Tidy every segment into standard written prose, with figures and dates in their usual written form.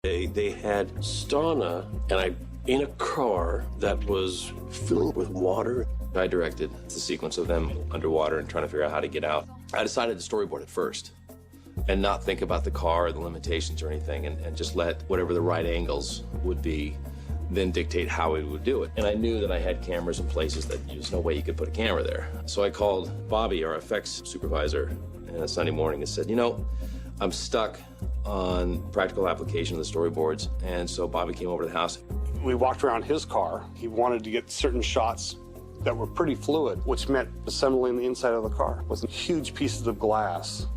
They had sauna, and in a car that was filling with water. I directed the sequence of them underwater and trying to figure out how to get out. I decided to storyboard it first and not think about the car or the limitations or anything, and just let whatever the right angles would be then dictate how we would do it. And I knew that I had cameras in places that there's no way you could put a camera there. So I called Bobby, our effects supervisor, on a Sunday morning and said, I'm stuck on practical application of the storyboards. And so Bobby came over to the house. We walked around his car. He wanted to get certain shots that were pretty fluid, which meant assembling the inside of the car with huge pieces of glass.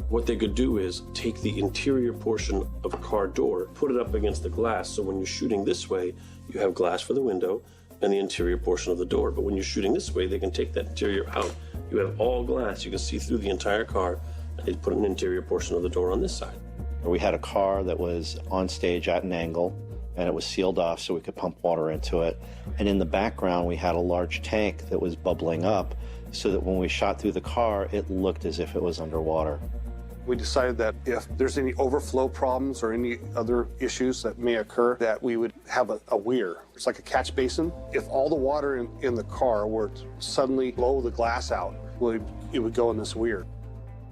What they could do is take the interior portion of a car door, put it up against the glass, so when you're shooting this way, you have glass for the window and the interior portion of the door. But when you're shooting this way, they can take that interior out. You have all glass. You can see through the entire car, and they put an interior portion of the door on this side. We had a car that was on stage at an angle, and it was sealed off so we could pump water into it. And in the background, we had a large tank that was bubbling up so that when we shot through the car, it looked as if it was underwater. We decided that if there's any overflow problems or any other issues that may occur, that we would have a weir. It's like a catch basin. If all the water in the car were to suddenly blow the glass out, it would go in this weir.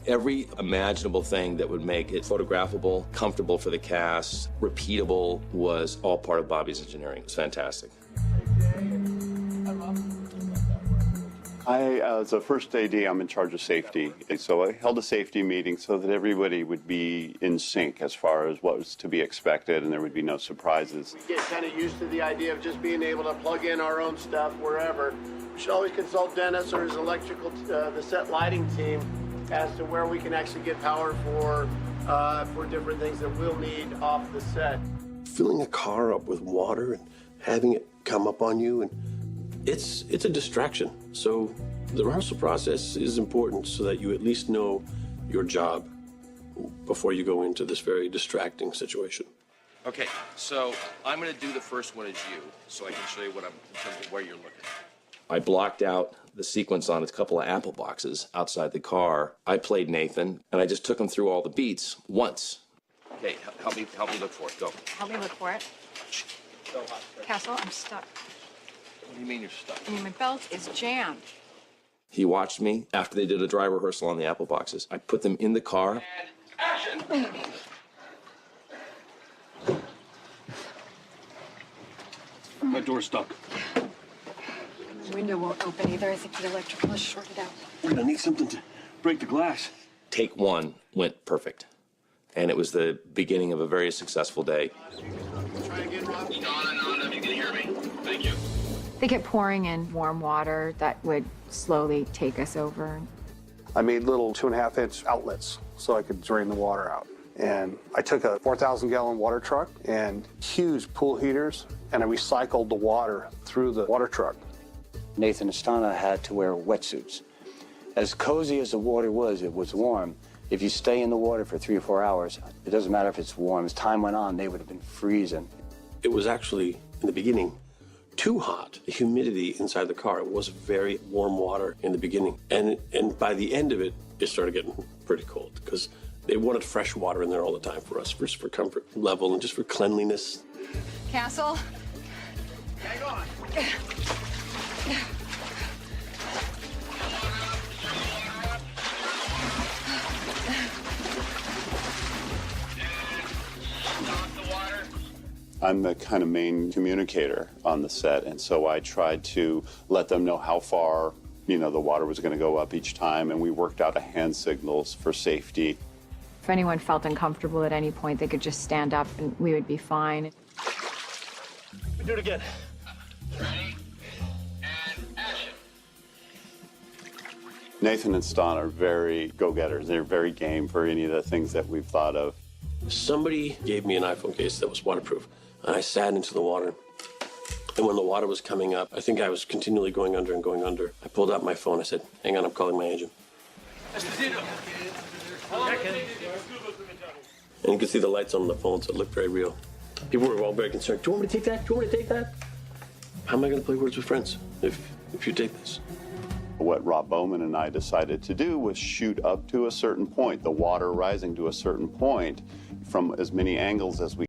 Every imaginable thing that would make it photographable, comfortable for the cast, repeatable, was all part of Bobby's engineering. It was fantastic. As a first AD, I'm in charge of safety. So I held a safety meeting so that everybody would be in sync as far as what was to be expected, and there would be no surprises. We get kind of used to the idea of just being able to plug in our own stuff wherever. We should always consult Dennis or his electrical, the set lighting team, as to where we can actually get power for different things that we'll need off the set. Filling a car up with water and having it come up on you, and it's a distraction. So the rehearsal process is important so that you at least know your job before you go into this very distracting situation. Okay, so I'm going to do the first one as you, so I can show you in terms of where you're looking. I blocked out the sequence on a couple of apple boxes outside the car. I played Nathan, and I just took him through all the beats once. Okay, help me look for it. Go. Help me look for it. Castle, I'm stuck. What do you mean you're stuck? I mean, my belt is jammed. He watched me after they did a dry rehearsal on the apple boxes. I put them in the car. And action! My door's stuck. The window won't open either. I think the electrical is shorted out. We're gonna need something to break the glass. Take one went perfect. And it was the beginning of a very successful day. Try again, Rob. On, if you can hear me. Thank you. They kept pouring in warm water that would slowly take us over. I made little 2.5-inch outlets so I could drain the water out. And I took a 4,000-gallon water truck and huge pool heaters, and I recycled the water through the water truck. Nathan and Stana had to wear wetsuits. As cozy as the water was, it was warm. If you stay in the water for 3 or 4 hours, it doesn't matter if it's warm. As time went on, they would have been freezing. It was actually, in the beginning, too hot. The humidity inside the car was very warm water in the beginning. And by the end of it, it started getting pretty cold because they wanted fresh water in there all the time for us, just for comfort level and just for cleanliness. Castle? Hang on. I'm the kind of main communicator on the set, and so I tried to let them know how far, the water was going to go up each time, and we worked out a hand signals for safety. If anyone felt uncomfortable at any point, they could just stand up and we would be fine. Do it again. Ready? And action. Nathan and Stan are very go-getters. They're very game for any of the things that we've thought of. Somebody gave me an iPhone case that was waterproof, and I sat into the water. And when the water was coming up, I think I was continually going under and going under. I pulled out my phone. I said, hang on, I'm calling my agent. Bastidores. And you could see the lights on the phone, so it looked very real. People were all very concerned. Do you want me to take that? Do you want me to take that? How am I going to play Words with Friends if you take this? What Rob Bowman and I decided to do was shoot up to a certain point, the water rising to a certain point from as many angles as we